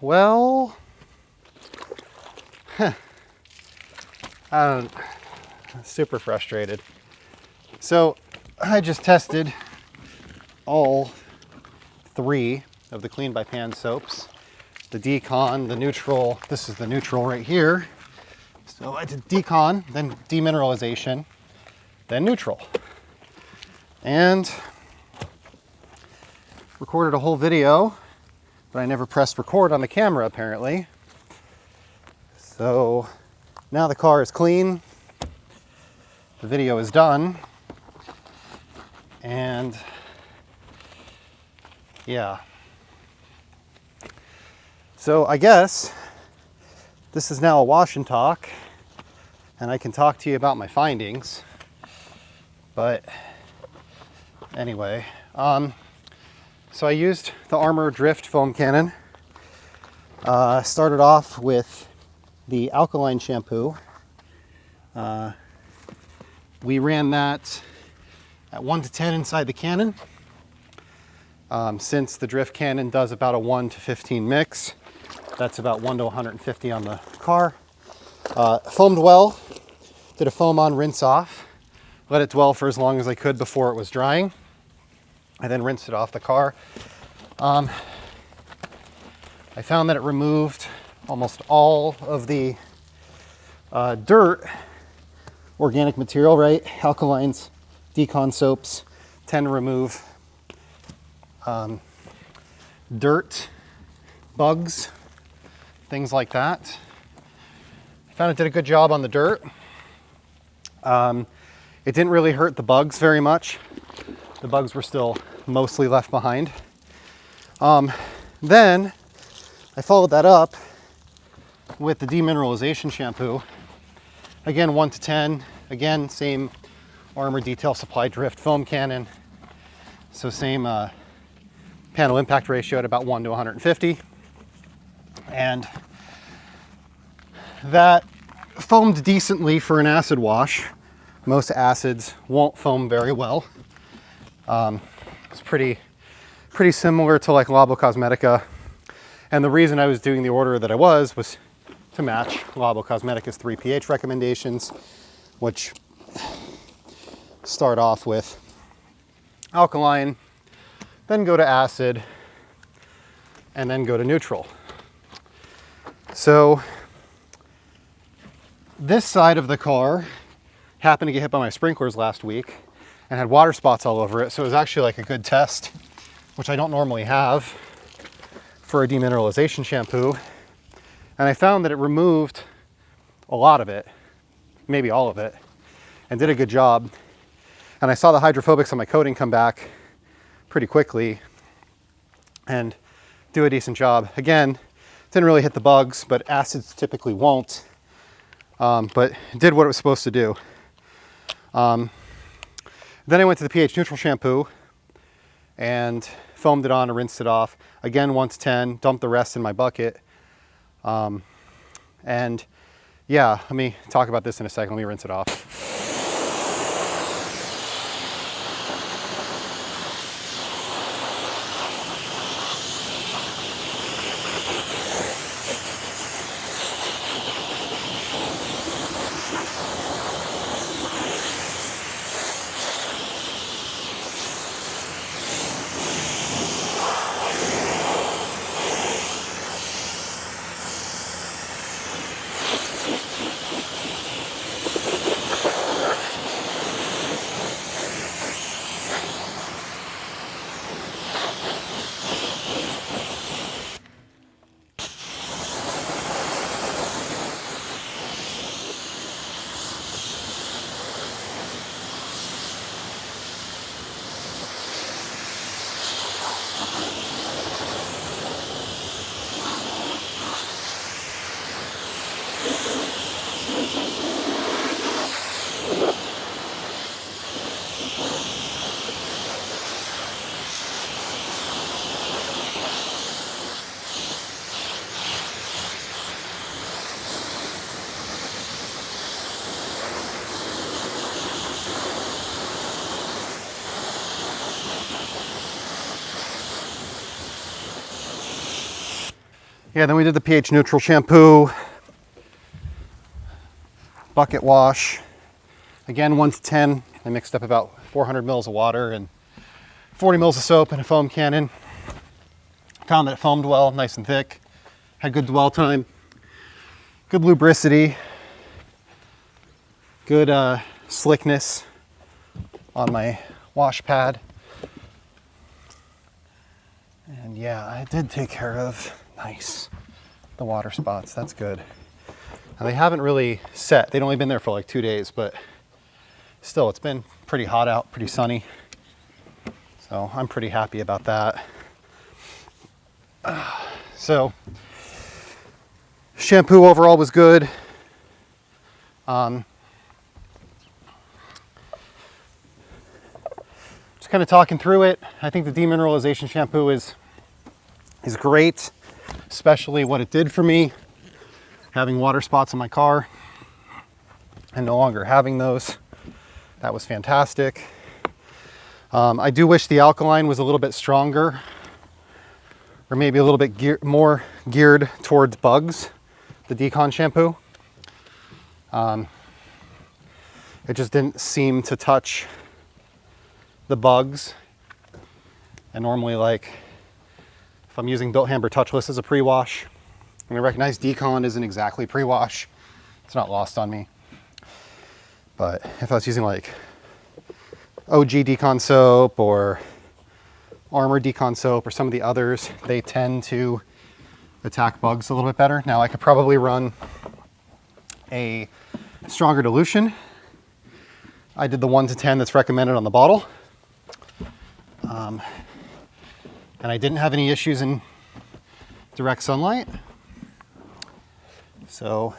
Well, I'm super frustrated. So I just tested all 3 of the Clean by Pan soaps. The Decon, the neutral, this is the neutral right here. So I did Decon, then demineralization, then neutral. And recorded a whole video, but I never pressed record on the camera apparently. So now the car is clean, the video is done, and yeah. So I guess this is now a wash and talk, and I can talk to you about my findings. But anyway, so I used the Armor Drift foam cannon. Started off with the Alkaline shampoo. We ran that at 1 to 10 inside the cannon. Since the Drift cannon does about a 1 to 15 mix, that's about 1 to 150 on the car. Foamed well, did a foam on, rinse off, let it dwell for as long as I could before it was drying. I then rinsed it off the car. I found that it removed almost all of the dirt, organic material, right? Alkalines, Decon soaps tend to remove dirt, bugs, things like that. I found it did a good job on the dirt. It didn't really hurt the bugs very much. The bugs were still mostly left behind. Then I followed that up with the demineralization shampoo. Again, 1 to 10. Again, same Armor Detail Supply Drift foam cannon. So same panel impact ratio at about 1 to 150. And that foamed decently for an acid wash. Most acids won't foam very well. It's pretty similar to like Labo Cosmetica. And the reason I was doing the order that I was to match Labo Cosmetica's 3 pH recommendations, which start off with alkaline, then go to acid, and then go to neutral. So this side of the car happened to get hit by my sprinklers last week and had water spots all over it. So it was actually like a good test, which I don't normally have for a demineralization shampoo. And I found that it removed a lot of it, maybe all of it, and did a good job. And I saw the hydrophobics on my coating come back pretty quickly and do a decent job. Again, didn't really hit the bugs, but acids typically won't. But it did what it was supposed to do. Then I went to the pH neutral shampoo and foamed it on and rinsed it off. Again, 1 to 10, dumped the rest in my bucket. And yeah, let me talk about this in a second. Let me rinse it off. Yeah, then we did the pH neutral shampoo, bucket wash. Again, 1 to 10. I mixed up about 400 mils of water and 40 mils of soap in a foam cannon. Found that it foamed well, nice and thick. Had good dwell time, good lubricity, good slickness on my wash pad. And yeah, I did take care of, nice, the water spots. That's good. Now they haven't really set. They'd only been there for like 2 days, but still, it's been pretty hot out, pretty sunny. So I'm pretty happy about that. So shampoo overall was good. Just kind of talking through it. I think the demineralization shampoo is great, especially what it did for me, having water spots in my car and no longer having those. That was fantastic. I do wish the Alkaline was a little bit stronger, or maybe a little bit more geared towards bugs, the Decon shampoo. It just didn't seem to touch the bugs. And normally, like, if I'm using Built Hamber Touchless as a pre-wash, and I recognize Decon isn't exactly pre-wash, it's not lost on me. But if I was using like OG Decon soap or Armor Decon soap or some of the others, they tend to attack bugs a little bit better. Now I could probably run a stronger dilution. I did the 1 to 10 that's recommended on the bottle. And I didn't have any issues in direct sunlight. So,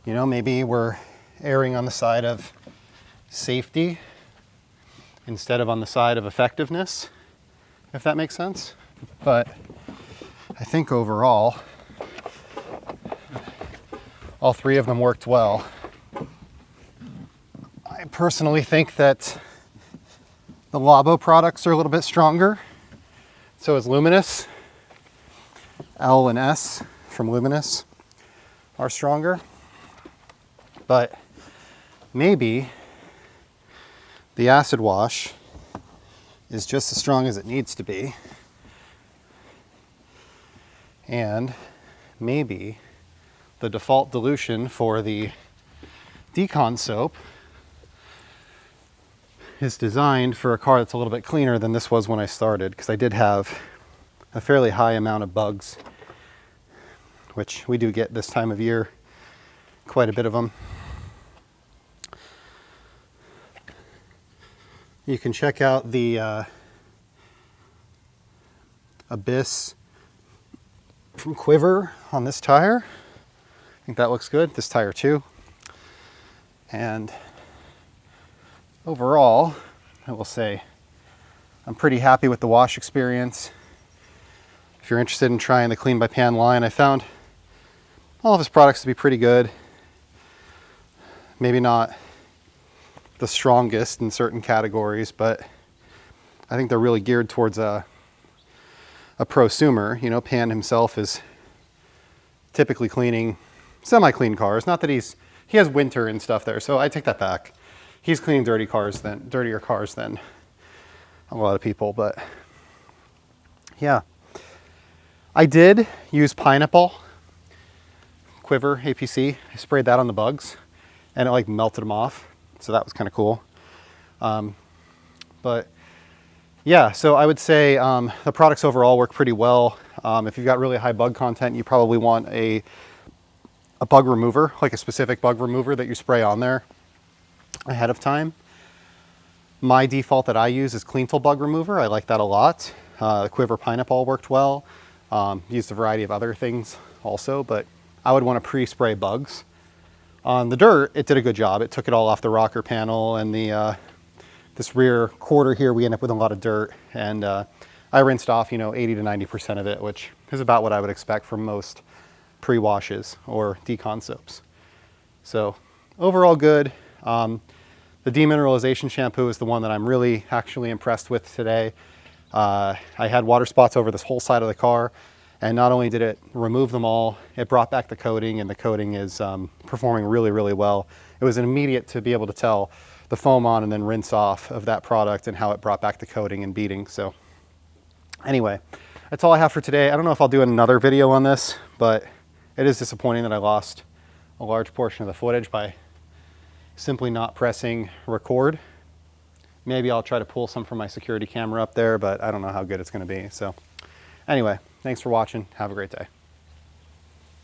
you know, maybe we're erring on the side of safety instead of on the side of effectiveness, if that makes sense. But I think overall, all 3 of them worked well. I personally think that the Labo products are a little bit stronger. So is Luminous. L and S from Luminous are stronger. But maybe the acid wash is just as strong as it needs to be. And maybe the default dilution for the Decon soap is designed for a car that's a little bit cleaner than this was when I started, because I did have a fairly high amount of bugs, which we do get this time of year, quite a bit of them. You can check out the Abyss from Quiver on this tire. I think that looks good. This tire too. And overall, I will say I'm pretty happy with the wash experience. If you're interested in trying the Clean by Pan line, I found all of his products to be pretty good. Maybe not the strongest in certain categories, but I think they're really geared towards a prosumer. You know, Pan himself is typically cleaning semi-clean cars. Not that he has winter and stuff there, so I take that back. He's cleaning dirtier cars than a lot of people, but yeah. I did use Pineapple Quiver APC. I sprayed that on the bugs and it like melted them off. So that was kind of cool. But yeah, so I would say the products overall work pretty well. If you've got really high bug content, you probably want a bug remover, like a specific bug remover that you spray on there ahead of time. My default that I use is Cleanful Bug Remover. I like that a lot. The Quiver Pineapple worked well. Used a variety of other things also, but I would want to pre-spray bugs. On the dirt, it did a good job. It took it all off the rocker panel, and this rear quarter here, we end up with a lot of dirt. And I rinsed off, 80 to 90% of it, which is about what I would expect from most pre-washes or Decon soaps. So overall good. The demineralization shampoo is the one that I'm really actually impressed with today. I had water spots over this whole side of the car, And not only did it remove them all, it brought back the coating, and the coating is performing really, really well. It was immediate to be able to tell the foam on and then rinse off of that product and how it brought back the coating and beading. So anyway, that's all I have for today. I don't know if I'll do another video on this, but it is disappointing that I lost a large portion of the footage by simply not pressing record. Maybe I'll try to pull some from my security camera up there, but I don't know how good it's going to be. So anyway, thanks for watching. Have a great day.